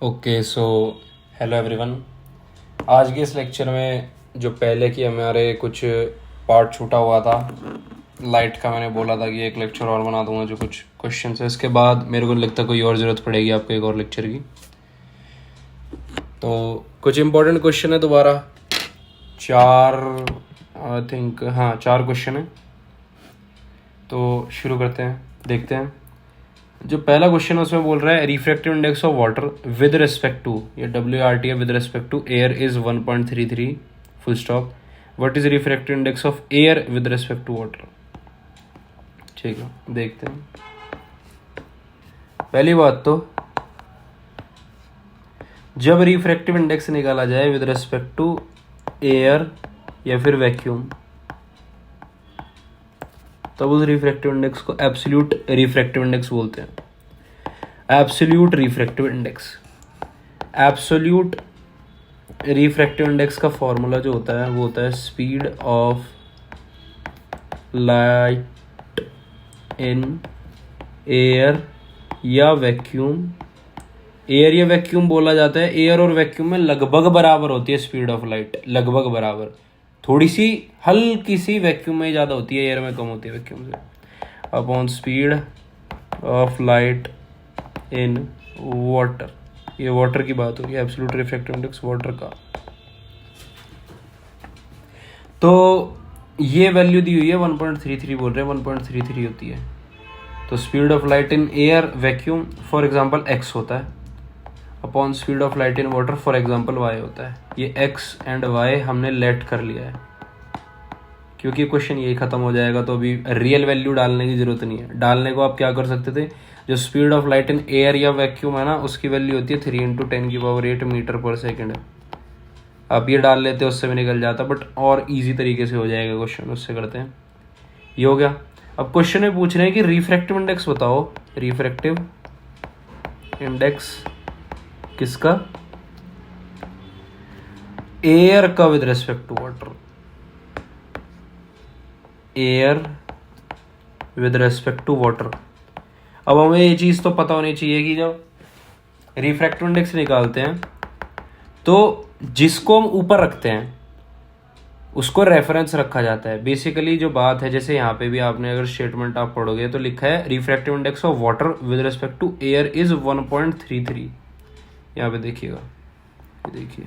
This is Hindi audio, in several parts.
Okay so hello everyone. आज के इस लेक्चर में जो पहले की हमारे कुछ पार्ट छूटा हुआ था लाइट का, मैंने बोला था कि एक लेक्चर और बना दूंगा जो कुछ क्वेश्चन है। इसके बाद मेरे को नहीं लगता कोई और ज़रूरत पड़ेगी आपको एक और लेक्चर की। तो कुछ इंपॉर्टेंट क्वेश्चन है दोबारा, चार क्वेश्चन है। तो शुरू करते हैं, देखते हैं। जो पहला क्वेश्चन है उसमें बोल रहा है refractive index of water with respect to, ये WRT है, with respect to air is 1.33 full stop. What is refractive index of air with respect to water. ठीक है, देखते हैं। पहली बात तो जब रिफ्रैक्टिव इंडेक्स निकाला जाए विद रिस्पेक्ट टू एयर या फिर वैक्यूम, तब उस रिफ्रैक्टिव इंडेक्स को एब्सोल्यूट रिफ्रैक्टिव इंडेक्स बोलते हैं। Absolute refractive index, absolute refractive index का फॉर्मूला जो होता है वो होता है speed of light in air या वैक्यूम। एयर या वैक्यूम बोला जाता है, एयर और वैक्यूम में लगभग बराबर होती है स्पीड ऑफ लाइट, लगभग बराबर। थोड़ी सी हल्की सी वैक्यूम में ज़्यादा होती है, एयर में कम होती है वैक्यूम से। Upon speed of light in water, ये वाटर की बात होगी, एब्सोल्यूट रिफ्रैक्टिव इंडेक्स वाटर का। तो ये वैल्यू दी हुई है 1.33, बोल रहे हैं 1.33 होती है। तो speed of light in air vacuum for example x होता है, upon speed of light in water for example y होता है। ये x एंड y हमने लेट कर लिया है क्योंकि क्वेश्चन यही खत्म हो जाएगा, तो अभी रियल वैल्यू डालने की जरूरत नहीं है। डालने को आप क्या कर सकते थे, जो speed of light in air या वैक्यूम है ना, उसकी वैल्यू होती है 3 × 10⁸ मीटर पर सेकेंड। आप ये डाल लेते, उससे भी निकल जाता, बट और इजी तरीके से हो जाएगा क्वेश्चन, उससे करते हैं। ये हो गया। अब क्वेश्चन में पूछ रहे हैं कि रिफ्रैक्टिव इंडेक्स बताओ, रिफ्रैक्टिव इंडेक्स किसका, एयर का with respect to water, air with respect to water. अब हमें ये चीज़ तो पता होनी चाहिए कि जब रिफ्रैक्टिव इंडेक्स निकालते हैं तो जिसको हम ऊपर रखते हैं उसको रेफरेंस रखा जाता है। बेसिकली जो बात है, जैसे यहाँ पे भी आपने अगर स्टेटमेंट आप पढ़ोगे तो लिखा है refractive index of water with respect to air is 1.33। यहाँ पे देखिएगा, देखिए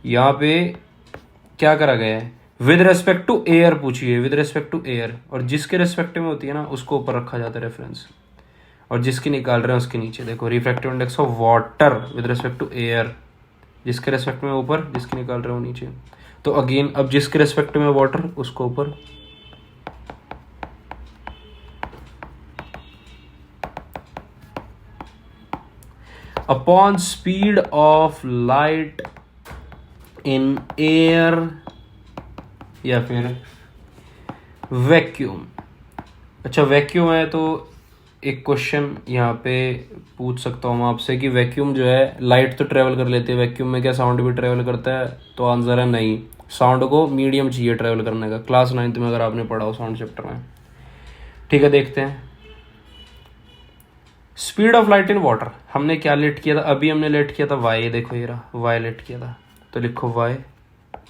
यहाँ पे क्या करा गया है, विद रेस्पेक्ट टू एयर पूछिए, विद रेस्पेक्ट टू एयर, और जिसके रेस्पेक्ट में होती है ना उसको ऊपर रखा जाता है रेफरेंस, और जिसकी निकाल रहे हैं उसके नीचे। देखो refractive index of water with respect to air, जिसके रेस्पेक्ट में ऊपर, जिसकी निकाल रहे हो नीचे। तो अगेन अब जिसके रेस्पेक्ट में वाटर उसको ऊपर। Upon speed of light in air या फिर वैक्यूम। अच्छा वैक्यूम है तो एक क्वेश्चन यहाँ पे पूछ सकता हूँ मैं आपसे कि वैक्यूम जो है, लाइट तो ट्रेवल कर लेती है, वैक्यूम में क्या साउंड भी ट्रेवल करता है? तो आंसर है नहीं, साउंड को मीडियम चाहिए ट्रेवल करने का। क्लास 9th में अगर आपने पढ़ा हो साउंड चैप्टर में। ठीक है, देखते हैं। Speed of light in water हमने क्या लेट किया था, अभी हमने लेट किया था y, देखो ये रहा y लेट किया था, तो लिखो y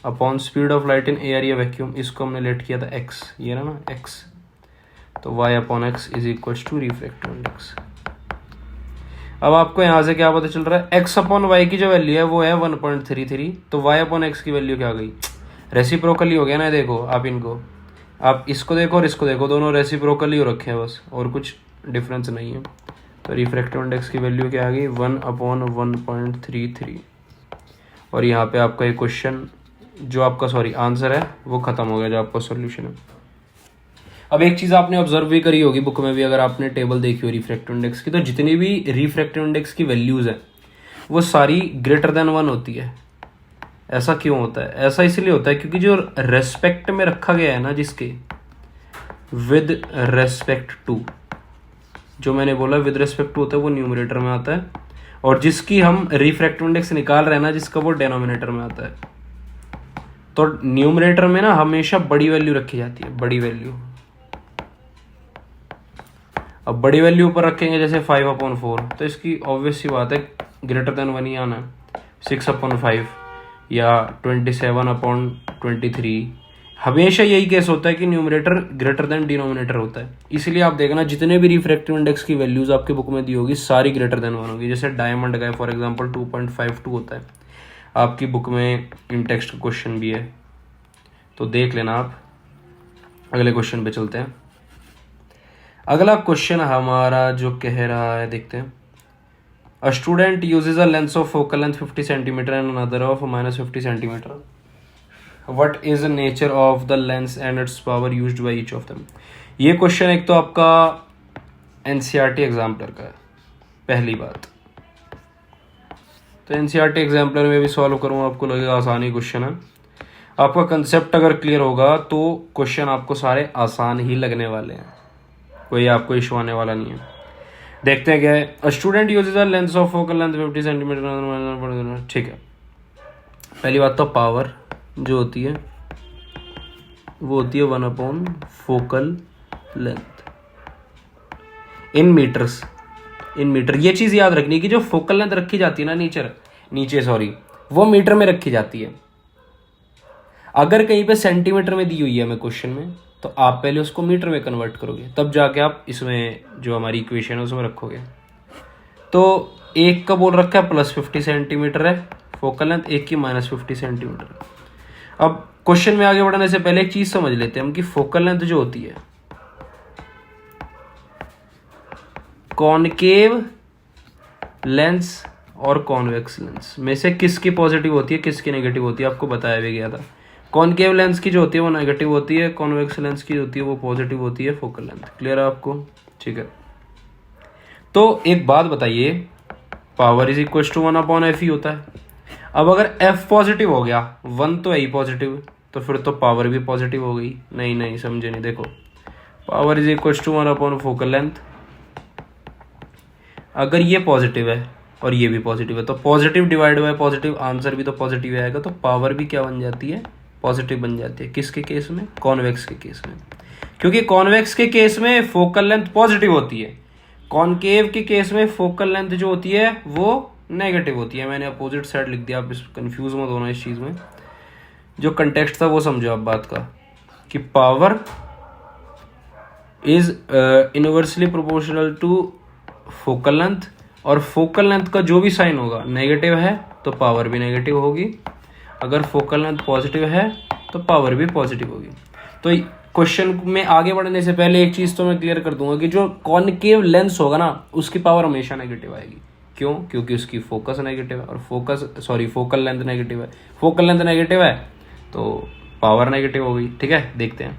upon speed of light in air या वैक्यूम, इसको हमने लेट किया था x, ये रहा ना x, तो y upon x is equal to refractive index. अब आपको यहाँ से क्या पता चल रहा है, x अपॉन y की जो वैल्यू है वो है 1.33, तो y अपॉन x की वैल्यू क्या आ गई, रेसिप्रोकली हो गया ना। देखो आप इनको, आप इसको देखो और इसको देखो, दोनों रेसिप्रोकली हो रखे हैं बस, और कुछ डिफरेंस नहीं है। तो रिफ्रैक्टिव इंडेक्स की वैल्यू क्या आ गई, 1/1.33। और यहाँ पे आपका एक क्वेश्चन जो आपका आंसर है वो खत्म हो गया, जो आपका सॉल्यूशन है। अब एक चीज़ आपने ऑब्जर्व भी करी होगी बुक में भी, अगर आपने टेबल देखी हो रिफ्रैक्टिव इंडेक्स की, तो जितनी भी रिफ्रैक्टिव इंडेक्स की वैल्यूज़ हैं वो सारी ग्रेटर देन 1 होती है। ऐसा क्यों होता है? ऐसा इसलिए होता है क्योंकि जो रेस्पेक्ट में रखा गया है ना, जिसके विद रेस्पेक्ट टू, जो मैंने बोला विद रेस्पेक्ट टू होता है वो न्यूमरेटर में आता है, और जिसकी हम रिफ्रैक्टिव इंडेक्स निकाल रहे हैं ना जिसका, वो डेनोमिनेटर में आता है। तो न्यूमरेटर में ना हमेशा बड़ी वैल्यू रखी जाती है, बड़ी वैल्यू। अब बड़ी वैल्यू ऊपर रखेंगे जैसे 5/4, तो इसकी ऑब्वियस सी बात है ग्रेटर देन 1 ही आना है। 6/5 या 27/23, हमेशा यही केस होता है कि न्यूमरेटर ग्रेटर देन डिनोमिनेटर होता है। इसलिए आप देखना जितने भी रिफ्रैक्टिव इंडेक्स की वैल्यूज आपके बुक में दी होगी सारी ग्रेटर देन 1 होगी। जैसे डायमंड का फॉर एग्जांपल 2.52 होता है, आपकी बुक में इन टेक्स्ट का क्वेश्चन भी है, तो देख लेना आप। अगले क्वेश्चन पे चलते हैं। अगला क्वेश्चन हमारा जो कह रहा है, देखते हैं। A student usage a lens of focal length 50 centimetre and another of -50 centimetre. What is the nature of the lens and its power used by each of them? ये क्वेश्चन एक तो आपका NCERT एग्जाम्पलर का है, पहली बात। तो NCERT एग्जाम्पलर में भी सॉल्व करूँगा, आपको लगेगा आसानी क्वेश्चन है। आपका कंसेप्ट अगर क्लियर होगा तो क्वेश्चन आपको सारे आसान ही लगने वाले हैं, कोई आपको इशू आने वाला नहीं है। देखते हैं क्या है। A student usage a lens of focal length 50 centimetre. ठीक है, पहली बात तो पावर जो होती है वो होती है focal length in metres. In metre, ये चीज़ याद रखनी कि जो फोकल लेंथ रखी जाती है ना नीचे वो मीटर में रखी जाती है। अगर कहीं पे सेंटीमीटर में दी हुई है हमें क्वेश्चन में, तो आप पहले उसको मीटर में कन्वर्ट करोगे, तब जाके आप इसमें जो हमारी इक्वेशन है उसमें रखोगे। तो एक का बोल रखा है +50 सेंटीमीटर है फोकल लेंथ, एक की -50 सेंटीमीटर है। अब क्वेश्चन में आगे बढ़ने से पहले एक चीज समझ लेते हैं हम कि फोकल लेंथ जो होती है, कॉनकेव लेंस और कॉन्वेक्स लेंस में से किसकी पॉजिटिव होती है किसकी नेगेटिव होती है, आपको बताया भी गया था। कॉनकेव लेंस की जो होती है वो नेगेटिव होती है, कॉन्वेक्स लेंस की होती है वो पॉजिटिव होती है फोकल लेंथ। क्लियर है आपको? ठीक है, तो एक बात बताइए, power is equal to 1/F होता है। अब अगर F पॉजिटिव हो गया, 1 तो है ही पॉजिटिव, तो फिर तो पावर भी पॉजिटिव हो गई। नहीं समझे नहीं, देखो power is equal to focal length. अगर ये पॉजिटिव है और ये भी पॉजिटिव है, तो positive divide by positive, answer भी तो पॉजिटिव आएगा, तो पावर भी क्या बन जाती है? पॉजिटिव बन जाती है। किसके केस में? कॉन्वेक्स के केस में, क्योंकि कॉन्वेक्स के केस में फोकल लेंथ पॉजिटिव होती है, कॉनकेव के केस में फोकल लेंथ जो होती है वो नेगेटिव होती है। मैंने अपोजिट साइड लिख दिया, आप इस कंफ्यूज मत होना इस चीज़ में। जो कंटेक्स्ट था वो समझो आप बात का, कि power is inversely proportional to focal length, और फोकल लेंथ का जो भी साइन होगा नेगेटिव है तो पावर भी नेगेटिव होगी, अगर फोकल लेंथ पॉजिटिव है तो पावर भी पॉजिटिव होगी। तो क्वेश्चन में आगे बढ़ने से पहले एक चीज़ तो मैं क्लियर कर दूंगा कि जो कॉनकेव लेंस होगा ना उसकी पावर हमेशा नेगेटिव आएगी। क्यों? क्योंकि उसकी फोकस नेगेटिव है, और फोकल लेंथ नेगेटिव है। फोकल लेंथ नेगेटिव है तो पावर नेगेटिव हो गई। ठीक है, देखते हैं।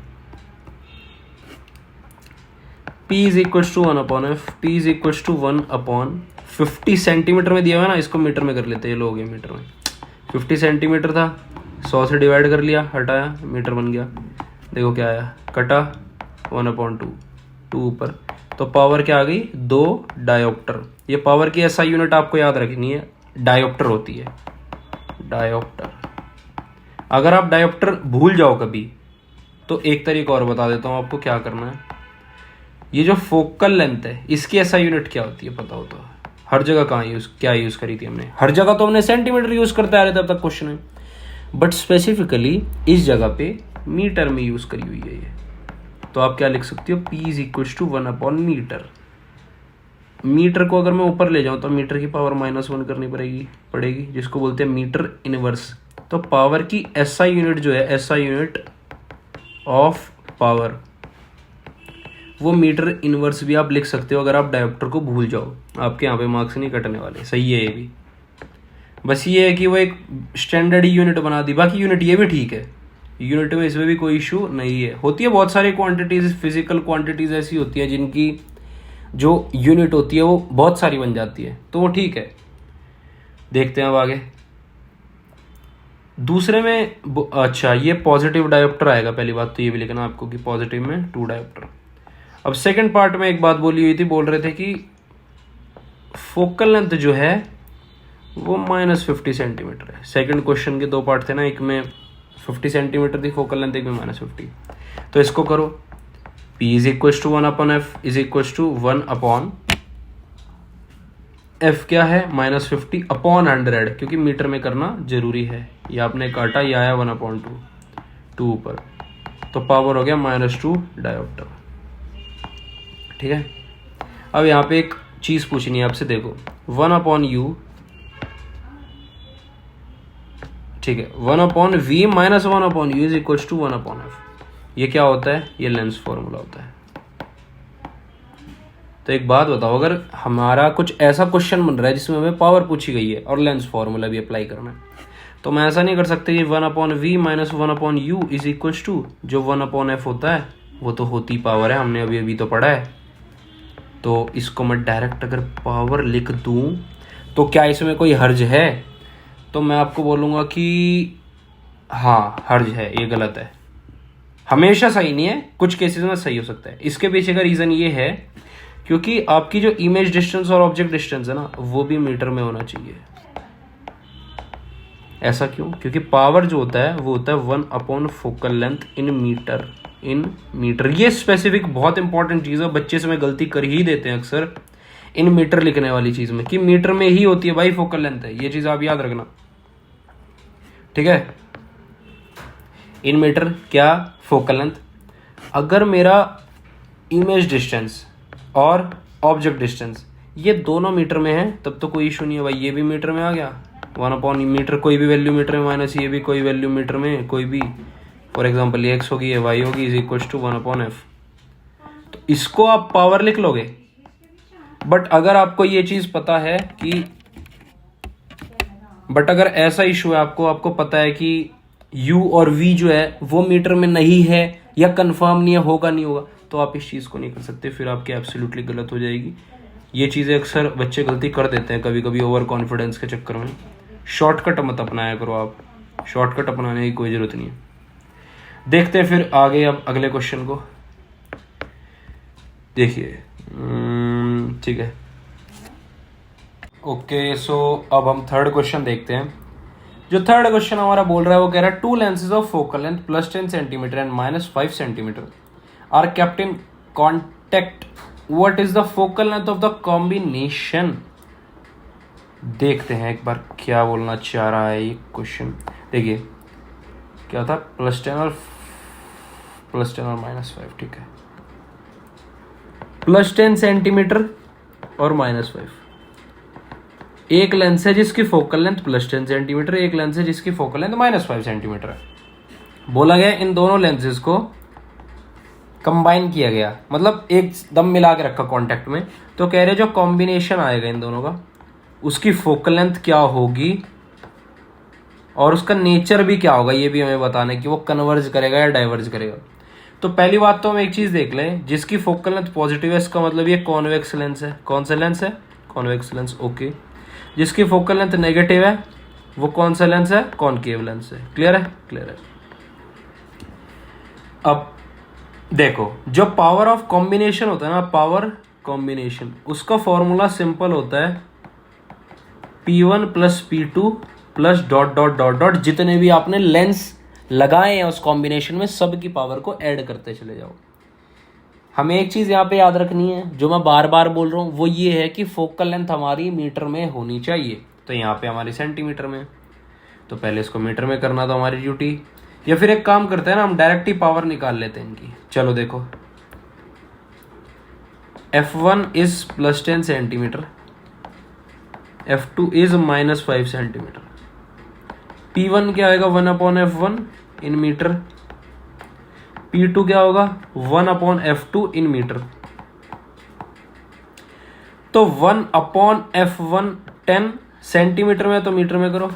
P is equal to 1/F, P is equal to 1/50 centimetre में दिया हुआ है ना, इसको मीटर में कर लेते हैं। ये लो हो गया मीटर में, 50 सेंटीमीटर था, 100 से डिवाइड कर लिया, हटाया, मीटर बन गया। देखो क्या आया, कटा 1/2, 2 ऊपर, तो पावर क्या आ गई? 2 डायोप्टर। ये पावर की SI यूनिट आपको याद रखनी है, डायोप्टर होती है, डायोप्टर। अगर आप डायोप्टर भूल जाओ कभी, तो एक तरीका और बता देता हूँ आपको क्या करना है। ये जो फोकल लेंथ है इसकी SI यूनिट क्या होती है पता हो तो? हर जगह क्या यूज करी थी हमने? हर जगह तो हमने सेंटीमीटर यूज करते आ रहे थे अब तक क्वेश्चन में, बट स्पेसिफिकली इस जगह पे मीटर में यूज करी हुई है ये। तो आप क्या लिख सकते हो? P is equal to metre. Metre को अगर मैं ऊपर ले जाऊं तो मीटर की पावर -1 करनी पड़ेगी, जिसको बोलते हैं मीटर इनवर्स। तो पावर की SI यूनिट जो है, SI यूनिट ऑफ पावर, वो मीटर इनवर्स भी आप लिख सकते हो अगर आप डायोप्टर को भूल जाओ। आपके यहाँ पे मार्क्स नहीं कटने वाले, सही है ये भी। बस ये है कि वो एक स्टैंडर्ड यूनिट बना दी, बाकी यूनिट ये भी ठीक है, यूनिट में इसमें भी कोई इशू नहीं है। होती है बहुत सारी क्वांटिटीज, फिजिकल क्वांटिटीज ऐसी होती है जिनकी जो यूनिट होती है वो बहुत सारी बन जाती है, तो वो ठीक है। देखते हैं अब आगे। दूसरे में अच्छा, ये पॉजिटिव डायोप्टर आएगा, पहली बात तो ये भी लिखना आपको कि पॉजिटिव में 2 डायोप्टर। अब सेकंड पार्ट में एक बात बोली हुई थी, बोल रहे थे कि फोकल लेंथ जो है वो -50 सेंटीमीटर है। सेकंड क्वेश्चन के 2 पार्ट थे ना, एक में 50 सेंटीमीटर थी फोकल लेंथ, एक में -50। तो इसको करो, P is equal to 1/f is equal to 1/, f क्या है -50/100, क्योंकि मीटर में करना जरूरी है। ये आपने काटा, ये आया 1/2, 2 ऊपर, तो पावर हो गया -2 डायोप्टर। ठीक है, अब यहाँ पे एक चीज पूछनी है आपसे, देखो 1/u, ठीक है, 1/v minus 1/u is equal to 1/f। ये क्या होता है? ये लेंस फॉर्मूला होता है। तो एक बात बताओ, अगर हमारा कुछ ऐसा क्वेश्चन बन रहा है जिसमें हमें पावर पूछी गई है और लेंस फॉर्मूला भी अप्लाई करना है, तो मैं ऐसा नहीं कर सकता कि 1/v minus 1/u is equal to जो 1/f होता है वो तो होती पावर है, हमने अभी अभी तो पढ़ा है। तो इसको मैं डायरेक्ट अगर पावर लिख दूं तो क्या इसमें कोई हर्ज है? तो मैं आपको बोलूँगा कि हाँ हर्ज है, ये गलत है। हमेशा सही नहीं है, कुछ केसेस में सही हो सकता है। इसके पीछे का रीज़न ये है क्योंकि आपकी जो इमेज डिस्टेंस और ऑब्जेक्ट डिस्टेंस है ना, वो भी मीटर में होना चाहिए। ऐसा क्यों? क्योंकि पावर जो होता है वो होता है 1/, फोकल लेंथ इन मीटर। ये स्पेसिफिक बहुत इंपॉर्टेंट चीज़ है, बच्चे से मैं गलती कर ही देते हैं अक्सर इन मीटर लिखने वाली चीज़ में, कि मीटर में ही होती है भाई फोकल लेंथ है। ये चीज़ आप याद रखना, ठीक है। इन मीटर क्या? Focal length. अगर मेरा इमेज डिस्टेंस और ऑब्जेक्ट डिस्टेंस ये दोनों मीटर में है तब तो कोई इशू नहीं है भाई, ये भी मीटर में आ गया 1/, मीटर कोई भी वैल्यू मीटर में, माइनस ये भी कोई वैल्यू मीटर में, कोई भी, फॉर एग्जांपल ये x होगी, ये y होगी, इज इक्वल टू 1/f। तो इसको आप पावर लिख लोगे। बट अगर आपको ये चीज पता है कि अगर ऐसा इशू है, आपको पता है कि u और v जो है वो मीटर में नहीं है या कंफर्म नहीं है, होगा नहीं होगा, तो आप इस चीज को नहीं कर सकते, फिर आपकी एब्सोल्युटली गलत हो जाएगी। ये चीजें अक्सर बच्चे गलती कर देते हैं कभी कभी ओवर कॉन्फिडेंस के चक्कर में। शॉर्टकट मत अपनाया करो आप, शॉर्टकट अपनाने की कोई जरूरत नहीं है। देखते हैं फिर आगे, अब अगले क्वेश्चन को देखिए। ठीक है, ओके। सो अब हम थर्ड क्वेश्चन देखते हैं। जो थर्ड क्वेश्चन हमारा बोल रहा है वो कह रहा है 2 lenses of focal length +10 centimetre and -5 centimetre are kept in contact, what is the focal length of the combination. देखते हैं एक बार क्या बोलना चाह रहा है ये क्वेश्चन। देखिए क्या था, +10 और -5, ठीक है, +10 सेंटीमीटर और -5। एक लेंस है जिसकी फोकल लेंथ +10 सेंटीमीटर, एक लेंस है जिसकी फोकल लेंथ -5 सेंटीमीटर है। बोला गया इन दोनों लेंसेज को कंबाइन किया गया, मतलब एक दम मिला के रखा कांटेक्ट में। तो कह रहे जो कॉम्बिनेशन आएगा इन दोनों का, उसकी फोकल लेंथ क्या होगी और उसका नेचर भी क्या होगा, ये भी हमें बताना है कि वो कन्वर्ज करेगा या डाइवर्ज करेगा। तो पहली बात तो हम एक चीज देख लें, जिसकी फोकल लेंथ पॉजिटिव है इसका मतलब ये कॉन्वेक्स लेंस है। कौन सा लेंस है? Convex lens, okay. जिसकी फोकल लेंथ नेगेटिव है वो कौन सा लेंस है? कॉनकेव लेंस है। क्लियर है? क्लियर है। अब देखो, जो पावर ऑफ कॉम्बिनेशन होता है ना, पावर कॉम्बिनेशन, उसका फॉर्मूला सिंपल होता है P1 + P2 + dot dot dot dot, जितने भी आपने लेंस लगाए हैं उस कॉम्बिनेशन में सब की पावर को ऐड करते चले जाओ। हमें एक चीज यहाँ पे याद रखनी है, जो मैं बार बार बोल रहा हूँ, वो ये है कि फोकल लेंथ हमारी मीटर में होनी चाहिए। तो यहाँ पे हमारी सेंटीमीटर में, तो पहले इसको मीटर में करना तो हमारी ड्यूटी। या फिर एक काम करते हैं ना, हम डायरेक्ट ही पावर निकाल लेते हैं इनकी। चलो देखो, F1 is +10 centimetre, F2 is -5 centimetre. P1 क्या आएगा? 1/F1 in metre. P2 क्या होगा? 1/F2 in metre. तो 1/F1 10 सेंटीमीटर में, तो मीटर में करो।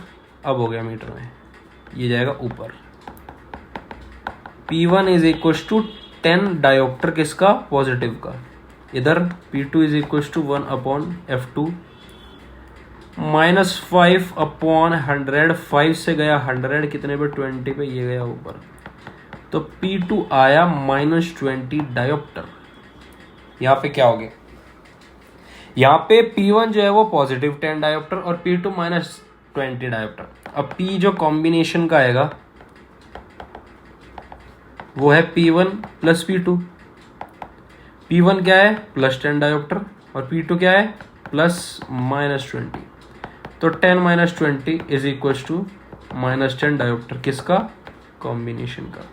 अब हो गया मीटर में, ये जाएगा ऊपर। P1 is equal to 10 dioptre किसका? पॉजिटिव का। इधर P2 is equal to 1/F2 -5/100, 5 से गया 100, कितने पे? 20 पे, ये गया ऊपर। तो P2 आया -20 डायोप्टर। यहाँ पे क्या हो गया? यहाँ पे P1 जो है वो पॉजिटिव 10 डायोप्टर और P2 -20 डायोप्टर। अब P जो कॉम्बिनेशन का आएगा वो है P1 + P2। P1 क्या है +10 डायोप्टर और P2 क्या है +-20। तो 10 - 20 इज इक्वल टू -10 डायोप्टर। किसका? कॉम्बिनेशन का।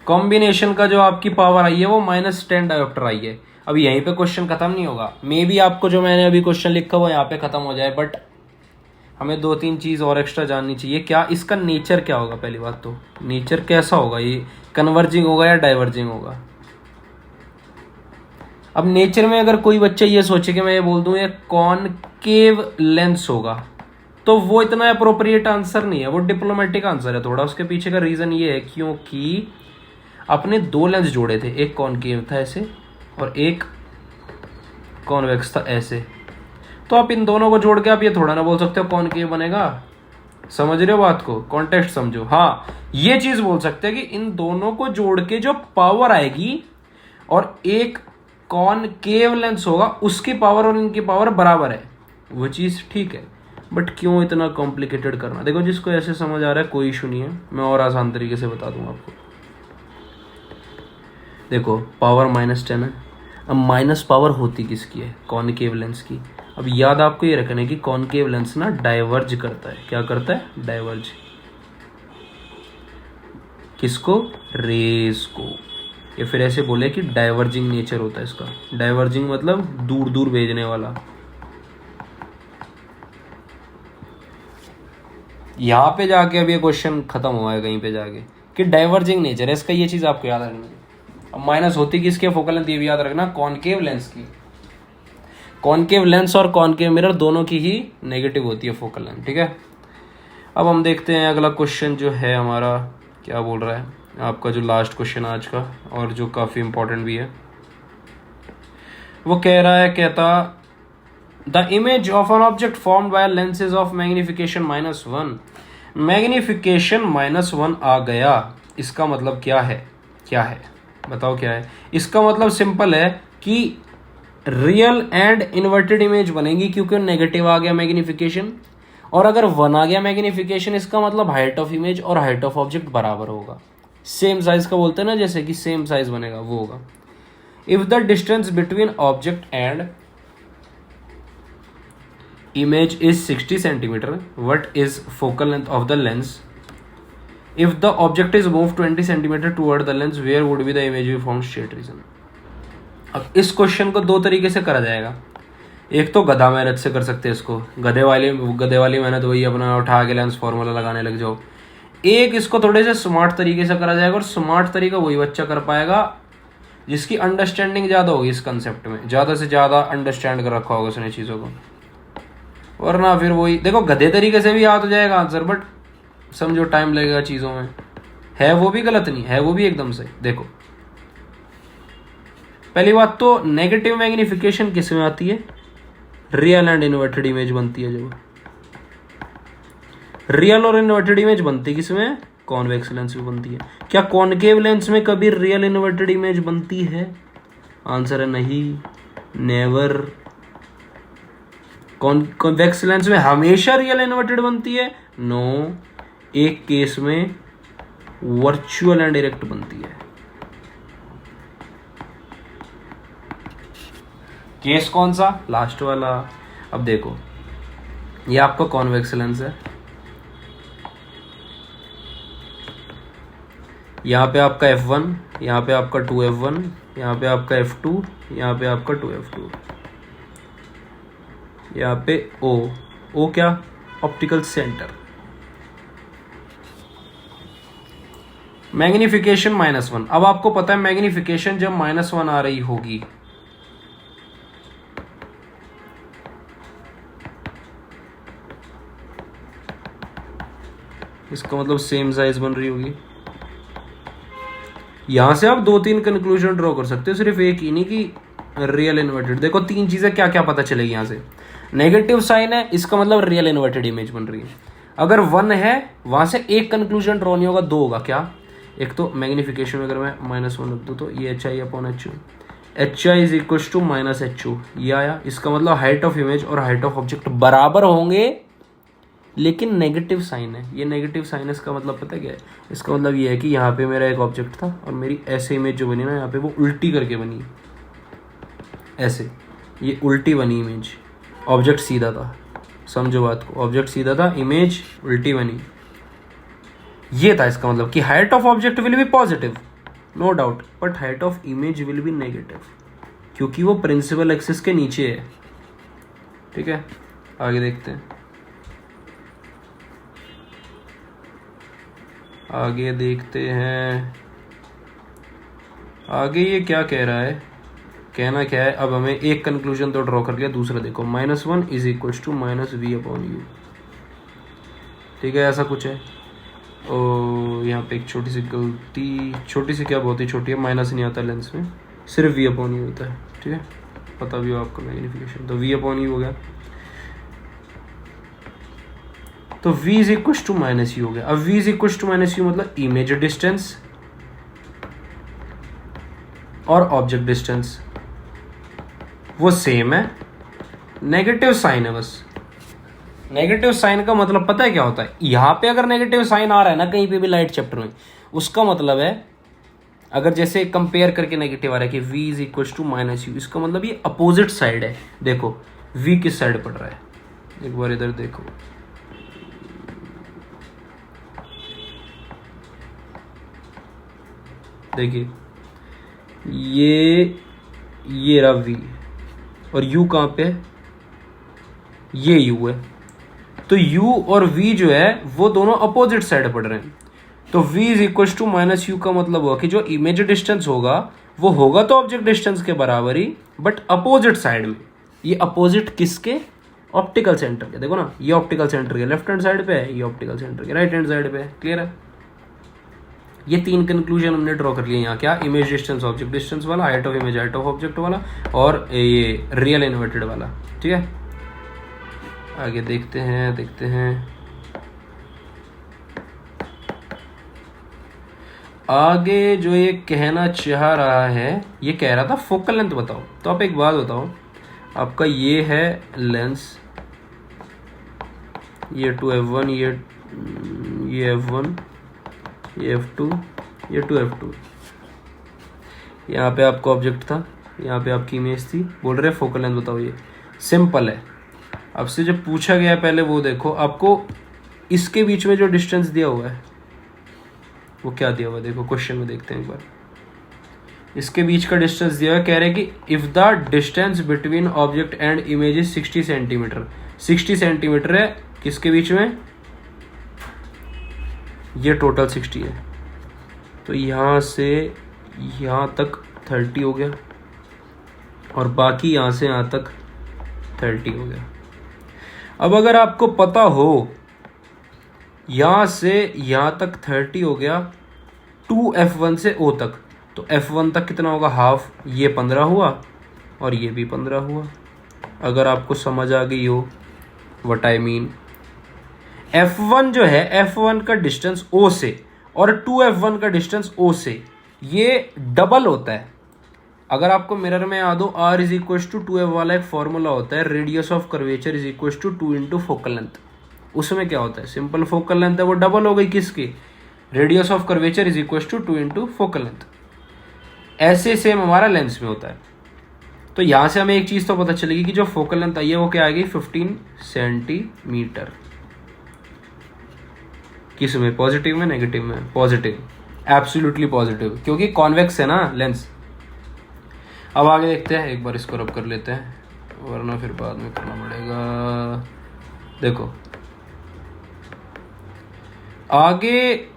कॉम्बिनेशन का जो आपकी पावर आई है वो -10 डायोप्टर आई है। अब यहीं पे क्वेश्चन खत्म नहीं होगा। मे बी आपको जो मैंने अभी क्वेश्चन लिखा हुआ यहाँ पे खत्म हो जाए, बट हमें 2-3 चीज और एक्स्ट्रा जाननी चाहिए। क्या इसका नेचर क्या होगा? पहली बात तो नेचर कैसा होगा, ये कन्वर्जिंग होगा या डाइवर्जिंग होगा? अब नेचर में अगर कोई बच्चा ये सोचे कि मैं ये बोल दूं ये कॉनकेव लेंस होगा, तो वो इतना अप्रोप्रिएट आंसर नहीं है, वो डिप्लोमेटिक आंसर है थोड़ा। उसके पीछे का रीजन ये है क्योंकि अपने 2 लेंस जोड़े थे, एक कॉनकेव था ऐसे और एक कॉन्वेक्स था ऐसे। तो आप इन दोनों को जोड़ के आप ये थोड़ा ना बोल सकते हो कॉनकेव बनेगा। समझ रहे हो बात को? कॉन्टेक्स्ट समझो। हाँ, ये चीज बोल सकते हैं कि इन दोनों को जोड़ के जो पावर आएगी और एक कॉनकेव लेंस होगा उसकी पावर और इनकी पावर बराबर है, वो चीज ठीक है। बट क्यों इतना कॉम्प्लिकेटेड करना? देखो, जिसको ऐसे समझ आ रहा है कोई इशू नहीं है, मैं और आसान तरीके से बता दूंगा आपको। देखो, पावर -10 है। अब माइनस पावर होती किसकी है? कॉनकेव लेंस की। अब याद आपको ये रखना है कि कॉनकेव लेंस ना डाइवर्ज करता है। क्या करता है? डाइवर्ज। किसको? रेस को। या फिर ऐसे बोले कि डाइवर्जिंग नेचर होता है इसका। डाइवर्जिंग मतलब दूर दूर भेजने वाला। यहां पे जाके अब ये क्वेश्चन खत्म हुआ है कहीं पे जाके कि डाइवर्जिंग नेचर है इसका, ये चीज आपको याद रखनी है। अब माइनस होती किसके? Focal length. ये भी याद रखना, कॉनकेव लेंस की। कॉनकेव लेंस और कॉनकेव मिरर दोनों की ही नेगेटिव होती है फोकल लेंथ, ठीक है। अब हम देखते हैं अगला क्वेश्चन जो है हमारा क्या बोल रहा है। आपका जो लास्ट क्वेश्चन आज का और जो काफी इंपॉर्टेंट भी है, वो कह रहा है, कहता the image of an object formed by lenses of magnification -1। Magnification -1 आ गया, इसका मतलब क्या है? क्या है बताओ क्या है? इसका मतलब सिंपल है कि रियल एंड इन्वर्टेड इमेज बनेगी क्योंकि नेगेटिव आ गया मैग्निफिकेशन। और अगर 1 आ गया मैग्निफिकेशन, इसका मतलब हाइट ऑफ इमेज और हाइट ऑफ ऑब्जेक्ट बराबर होगा। सेम साइज का बोलते हैं ना, जैसे कि सेम साइज बनेगा, वो होगा। If the distance between object and image is 60 centimeter, what is focal length of the lens? If the object is moved 20 centimeter toward the lens, where would be the image be formed? State reason। अब इस क्वेश्चन को 2 तरीके से करा जाएगा। एक तो गधा मेहनत से कर सकते हैं इसको, गधे वाली मेहनत वही अपना उठा के लेंस फॉर्मूला लगाने लग जाओ। एक इसको थोड़े से स्मार्ट तरीके से करा जाएगा, और स्मार्ट तरीका वही बच्चा कर पाएगा जिसकी अंडरस्टैंडिंग ज्यादा होगी इस कंसेप्ट में, ज्यादा से ज्यादा अंडरस्टैंड कर रखा होगा उसने चीजों को। वरना फिर वही देखो, गधे तरीके से भी याद हो जाएगा आंसर, बट समझो टाइम लगेगा चीजों में। है वो भी गलत नहीं है, वो भी एकदम सही। देखो, पहली बात तो नेगेटिव मैग्निफिकेशन किस में आती है? रियल एंड इन्वर्टेड इमेज बनती है। जब रियल और इन्वर्टेड इमेज बनती है किसमें? कॉन्वेक्स लेंस में बनती है। क्या कॉनकेव लेंस में कभी रियल इन्वर्टेड इमेज बनती है? आंसर है नहीं, नेवर। कॉन्वेक्स लेंस में हमेशा रियल इन्वर्टेड बनती है? नो, एक केस में वर्चुअल एंड डायरेक्ट बनती है। केस कौन सा? लास्ट वाला। अब देखो, ये आपका कॉन्वेक्स लेंस है, यहाँ पे आपका F1, यहाँ पे आपका 2F1, यहाँ पे आपका F2, यहाँ पे आपका 2F2, यहाँ पे O क्या? Optical centre. मैग्निफिकेशन -1। अब आपको पता है मैग्निफिकेशन जब -1 आ रही होगी, इसका मतलब सेम साइज बन रही होगी। यहां से आप 2-3 कंक्लूजन ड्रॉ कर सकते हो, सिर्फ एक ही नहीं कि रियल इन्वर्टेड। देखो, 3 चीजें क्या क्या पता चलेगी यहां से। नेगेटिव साइन है, इसका मतलब रियल इन्वर्टेड इमेज बन रही है। अगर 1 है, वहां से एक कंक्लूजन ड्रॉ नहीं होगा, 2 होगा। क्या? एक तो मैग्निफिकेशन अगर मैं -1 रख दूं तो ये HI/HO, HI is equal to -HO, ये आया। इसका मतलब हाइट ऑफ इमेज और हाइट ऑफ ऑब्जेक्ट बराबर होंगे लेकिन नेगेटिव साइन है। ये नेगेटिव साइन है, इसका मतलब पता क्या है? इसका मतलब ये है कि यहाँ पे मेरा एक ऑब्जेक्ट था और मेरी ऐसे इमेज जो बनी ना यहाँ पे वो उल्टी करके बनी, ऐसे ये उल्टी बनी इमेज, ऑब्जेक्ट सीधा था। समझो बात को, ऑब्जेक्ट सीधा था, इमेज उल्टी बनी। ये था इसका मतलब कि height of object will be positive no doubt, but height of image will be negative, क्योंकि वो प्रिंसिपल एक्सिस के नीचे है। ठीक है, आगे देखते हैं। आगे देखते हैं आगे ये क्या कह रहा है, कहना क्या है। अब हमें एक कंक्लूजन तो ड्रॉ कर लिया, दूसरा देखो, -1 इज इक्वल टू -v/u। ठीक है, ऐसा कुछ है। और यहाँ पे एक छोटी सी गलती, छोटी सी क्या, बहुत ही छोटी है, माइनस नहीं आता लेंस में, सिर्फ v/u होता है। ठीक है, पता भी हो आपको मैग्नीफिकेशन, तो v/u हो गया। तो v is equal to -u हो गया। अब v is equal to -u मतलब इमेज डिस्टेंस और ऑब्जेक्ट डिस्टेंस वो सेम है, नेगेटिव साइन है बस। नेगेटिव साइन का मतलब पता है क्या होता है? यहाँ पे अगर नेगेटिव साइन आ रहा है ना कहीं पे भी लाइट चैप्टर में, उसका मतलब है, अगर जैसे कंपेयर करके नेगेटिव आ रहा है कि v is equal to -u, इसका मतलब ये अपोजिट साइड है। देखो v किस साइड पड़ रहा है, एक बार इधर देखो, देखिए ये रहा v और u कहाँ पे है? ये u है। तो u और v जो है वो दोनों अपोजिट साइड पड़ रहे हैं। तो v is equal to -u का मतलब हुआ कि जो इमेज डिस्टेंस होगा वो होगा तो ऑब्जेक्ट डिस्टेंस के बराबर ही, बट अपोजिट साइड में। ये अपोजिट किसके? ऑप्टिकल सेंटर के। देखो ना, ये ऑप्टिकल सेंटर के लेफ्ट हैंड साइड पे है, ये ऑप्टिकल सेंटर के राइट हैंड साइड पे है। क्लियर है? ये तीन कंक्लूजन हमने ड्रॉ कर लिए यहाँ। क्या? इमेज डिस्टेंस ऑब्जेक्ट डिस्टेंस वाला, height of image height of object वाला, और ये रियल इन्वर्टेड वाला। ठीक है, आगे देखते हैं आगे जो ये कहना चाह रहा है, ये कह रहा था फोकल लेंथ बताओ। तो आप एक बात बताओ, आपका ये है लेंस, ये 2f1, ये f1, ये f2, ये 2f2। यहाँ पे आपका ऑब्जेक्ट था, यहाँ पे आपकी इमेज थी, बोल रहे फोकल लेंथ बताओ। ये सिंपल है। आपसे जब पूछा गया पहले वो देखो, आपको इसके बीच में जो डिस्टेंस दिया हुआ है वो क्या दिया हुआ है, देखो क्वेश्चन में देखते हैं एक बार। इसके बीच का डिस्टेंस दिया हुआ है, कह रहे हैं कि if the distance between object and image is 60 centimetre. 60 centimetre है किसके बीच में? ये टोटल 60 है, तो यहाँ से यहाँ तक 30 हो गया और बाकी यहाँ से यहाँ तक 30 हो गया। अब अगर आपको पता हो यहाँ से यहाँ तक 30 हो गया, 2f1 से o तक, तो f1 तक कितना होगा? हाफ। ये 15 हुआ और ये भी 15 हुआ। अगर आपको समझ आ गई हो व्हाट आई मीन। f1 जो है, f1 का डिस्टेंस o से और 2f1 का डिस्टेंस o से ये डबल होता है। अगर आपको मिरर में याद हो, r is equal to 2f वाला एक फॉर्मूला होता है, radius of curvature is equal to 2 into focal length. उसमें क्या होता है? सिंपल फोकल लेंथ है, वो डबल हो गई किसकी? Radius of curvature is equal to 2 into focal length. ऐसे सेम हमारा लेंस में होता है। तो यहां से हमें एक चीज तो पता चलेगी कि जो फोकल लेंथ आई है वो क्या आएगी? 15 सेंटीमीटर। किस में? पॉजिटिव में, नेगेटिव में? पॉजिटिव, एब्सोल्युटली पॉजिटिव, क्योंकि कॉन्वेक्स है ना लेंस। अब आगे देखते हैं, एक बार इसको रब कर लेते हैं वरना फिर बाद में करना पड़ेगा। देखो आगे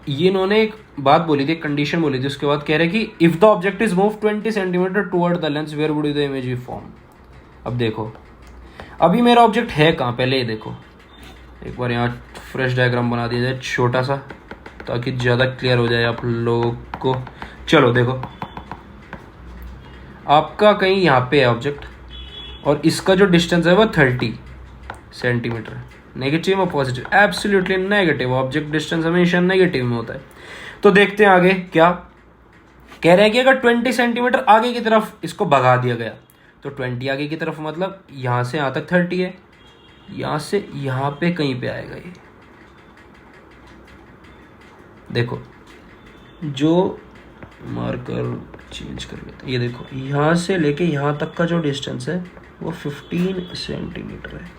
ये इन्होंने एक बात बोली थी, कंडीशन बोली थी, उसके बाद कह रहे कि if the object is move 20 centimetre toward the lens where would the image be form. अब देखो, अभी मेरा ऑब्जेक्ट है कहाँ? पहले ये देखो, एक बार यहाँ फ्रेश डायग्राम बना दिया जाए छोटा सा, ताकि ज़्यादा क्लियर हो जाए आप लोगों को। चलो देखो, आपका कहीं यहाँ पे है ऑब्जेक्ट और इसका जो डिस्टेंस है वो 30 सेंटीमीटर। नेगेटिव और positive? Absolutely negative. Object distance हमेशा नेगेटिव में होता है। तो देखते हैं आगे क्या कह रहे हैं कि अगर 20 सेंटीमीटर आगे की तरफ इसको भगा दिया गया, तो 20 आगे की तरफ मतलब यहाँ से यहाँ तक 30 है, यहाँ से यहाँ पे कहीं पे आएगा ये। देखो जो मार्कर चेंज कर लेते, ये देखो यहाँ से लेके यहाँ तक का जो डिस्टेंस है वो 15 सेंटीमीटर है,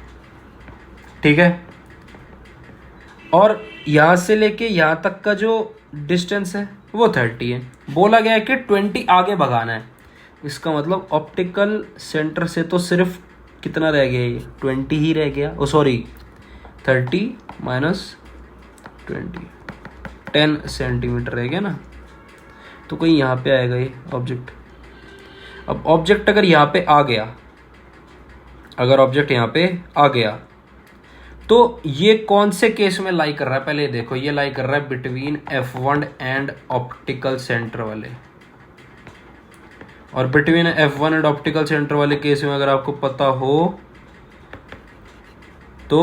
ठीक है। और यहाँ से लेके यहाँ तक का जो डिस्टेंस है वो 30 है। बोला गया है कि 20 आगे भगाना है। इसका मतलब ऑप्टिकल सेंटर से तो सिर्फ कितना रह गया, ये 20 ही रह गया। ओ सॉरी 30 माइनस 20, 10 सेंटीमीटर रह गया ना। तो कहीं यहाँ पे आएगा ये ऑब्जेक्ट। अब ऑब्जेक्ट अगर यहाँ पे आ गया, अगर ऑब्जेक्ट यहाँ पे आ गया तो ये कौन से केस में लाई कर रहा है, पहले देखो ये लाई कर रहा है between F1 and optical centre वाले। और between F1 and optical centre वाले केस में अगर आपको पता हो तो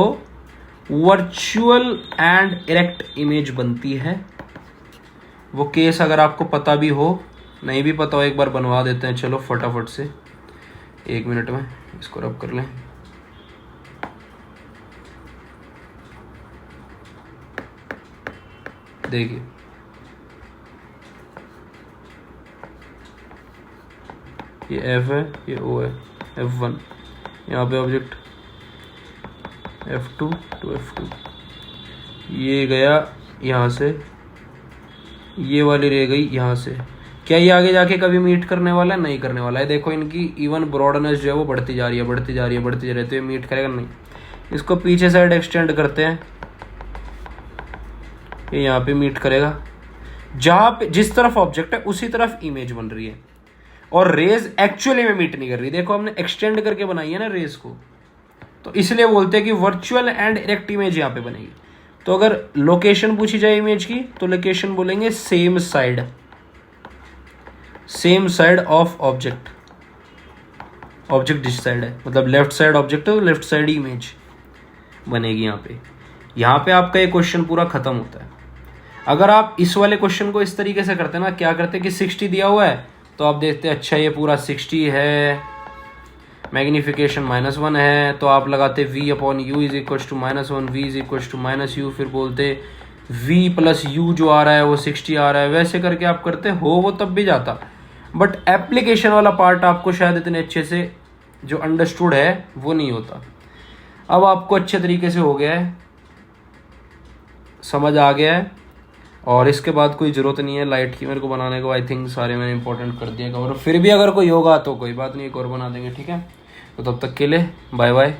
वर्चुअल एंड इरेक्ट इमेज बनती है। वो केस अगर आपको पता भी हो, नहीं भी पता हो, एक बार बनवा देते हैं। चलो फटाफट से 1 मिनट में इसको रब कर लें। देखिए ये F है, ये O है, F1, यहाँ पे ऑब्जेक्ट F2 to F2, ये गया यहाँ से, ये वाली रह गई यहाँ से। क्या ये आगे जाके कभी मीट करने वाला है? नहीं करने वाला है। देखो इनकी इवन ब्रॉडनेस जो है वो बढ़ती जा रही है, बढ़ती जा रही है, बढ़ती जा रही है, तो ये मीट करेगा नहीं। इसको पीछे साइड एक्सटेंड करते हैं, ये यहाँ पे मीट करेगा। जहाँ पे जिस तरफ ऑब्जेक्ट है उसी तरफ इमेज बन रही है, और रेज एक्चुअली में मीट नहीं कर रही। देखो हमने एक्सटेंड करके बनाई है ना रेज को, तो इसलिए बोलते हैं कि वर्चुअल एंड डायरेक्ट इमेज यहाँ पे बनेगी। तो अगर लोकेशन पूछी जाए इमेज की तो लोकेशन बोलेंगे same side, same side of object. Object जिस साइड है, मतलब लेफ्ट साइड ऑब्जेक्ट है तो लेफ्ट साइड ही इमेज बनेगी यहाँ पे। यहाँ पे आपका ये क्वेश्चन पूरा खत्म होता है। अगर आप इस वाले क्वेश्चन को इस तरीके से करते ना, क्या करते कि 60 दिया हुआ है तो आप देखते अच्छा ये पूरा 60 है, मैग्निफिकेशन -1 है, तो आप लगाते v/u is equal to -1, v is equal to -u, फिर बोलते v प्लस u जो आ रहा है वो 60 आ रहा है। वैसे करके आप करते हो वो तब भी जाता, बट एप्लीकेशन वाला पार्ट आपको शायद इतने अच्छे से जो अंडरस्टूड है वो नहीं होता। अब आपको अच्छे तरीके से हो गया है, समझ आ गया है, और इसके बाद कोई ज़रूरत नहीं है लाइट की मेरे को बनाने को। आई थिंक सारे मैंने इंपॉर्टेंट कर दिया, और फिर भी अगर कोई होगा तो कोई बात नहीं, एक और बना देंगे, ठीक है। तो तब तक के लिए बाय बाय।